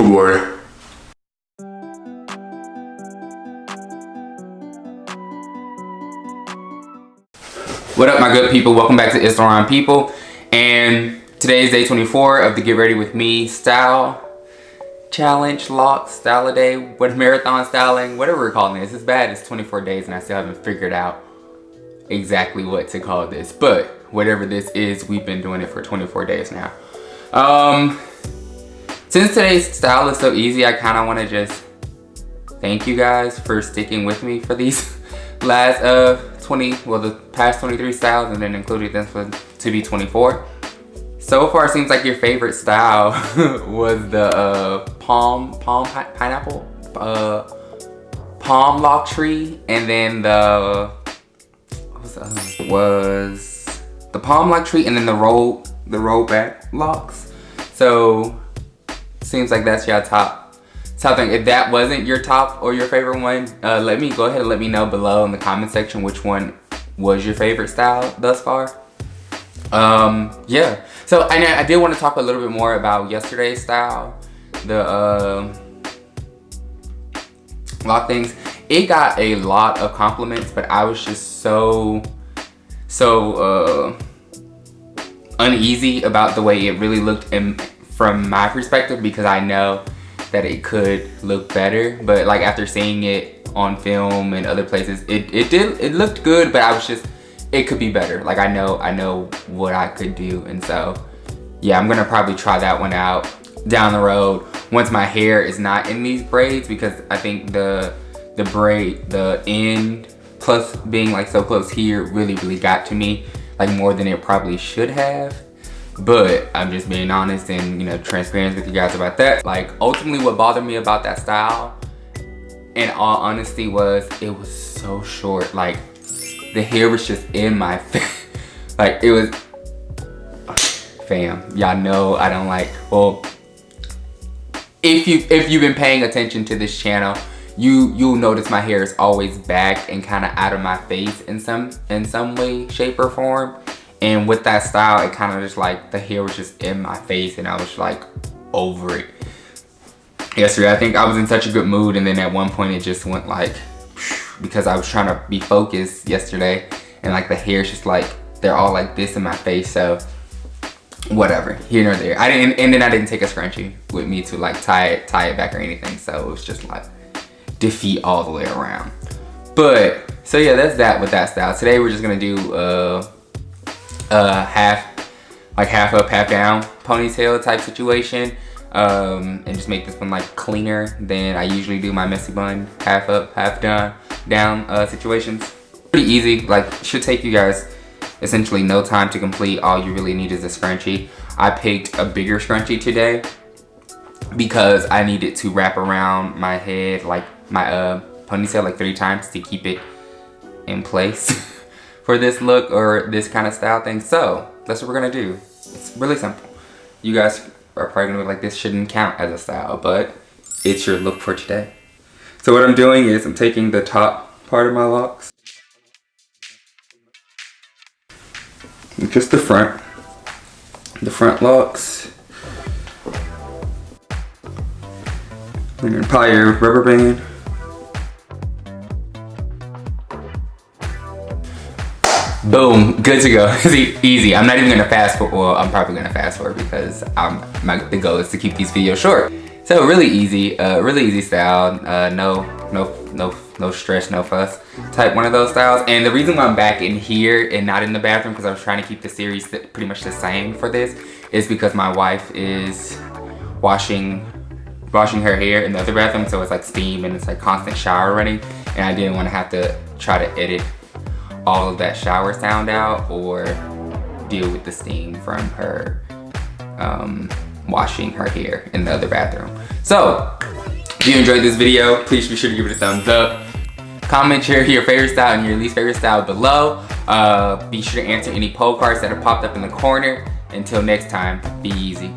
Lord. What up, my good people? Welcome back to itslaroneppl. And today is day 24 of the Get Ready With Me style challenge, LOCS, style a day, what marathon styling, whatever we're calling this. It's bad, it's 24 days and I still haven't figured out exactly what to call this. But whatever this is, we've been doing it for 24 days now. Since today's style is so easy, I kind of want to just thank you guys for sticking with me for these last the past 23 styles, and then included this one to be 24. So far, it seems like your favorite style was the pineapple, palm lock tree, and then the was the palm lock tree, and then the roll back locks. So seems like that's your top thing. If that wasn't your top or your favorite one, go ahead and let me know below in the comment section which one was your favorite style thus far. Yeah. So I did want to talk a little bit more about yesterday's style, the lock things. It got a lot of compliments, but I was just so uneasy about the way it really looked from my perspective, because I know that it could look better, but like after seeing it on film and other places, it looked good, but I was just, it could be better. Like I know what I could do, and so yeah, I'm gonna probably try that one out down the road once my hair is not in these braids, because I think the braid, the end plus being like so close here really got to me, like more than it probably should have. But I'm just being honest and, you know, transparent with you guys about that. Like ultimately what bothered me about that style, in all honesty, was it was so short. Like the hair was just in my face. Like it was, fam, y'all know I don't like, well, if you've been paying attention to this channel, you'll notice my hair is always back and kind of out of my face in some way, shape or form. And with that style, it kind of just like, the hair was just in my face and I was like over it. Yesterday, I think I was in such a good mood, and then at one point it just went like, because I was trying to be focused yesterday, and like the hair's just like, they're all like this in my face. So whatever, here nor there. And then I didn't take a scrunchie with me to like tie it back or anything. So it was just like defeat all the way around. But so yeah, that's that with that style. Today we're just gonna do half up, half down ponytail type situation, and just make this one like cleaner than I usually do my messy bun half up, half down situations. Pretty easy, like should take you guys essentially no time to complete. All you really need is a scrunchie. I picked a bigger scrunchie today because I needed to wrap around my head, like my ponytail, like 3 times to keep it in place for this look or this kind of style thing. So that's what we're gonna do. It's really simple. You guys are probably gonna be like, this shouldn't count as a style, but it's your look for today. So what I'm doing is I'm taking the top part of my locks, just the front locks, and then apply your rubber band. Boom, good to go. Easy. I'm not even gonna fast forward. Well, I'm probably gonna fast forward because the goal is to keep these videos short. So really easy style. No stress, no fuss type one of those styles. And the reason why I'm back in here and not in the bathroom, because I was trying to keep the series pretty much the same for this, is because my wife is washing her hair in the other bathroom, so it's like steam and it's like constant shower running, and I didn't want to have to try to edit all of that shower sound out or deal with the steam from her washing her hair in the other bathroom. So if you enjoyed this video, please be sure to give it a thumbs up. Comment your favorite style and your least favorite style below. Be sure to answer any poll cards that have popped up in the corner. Until next time, be easy.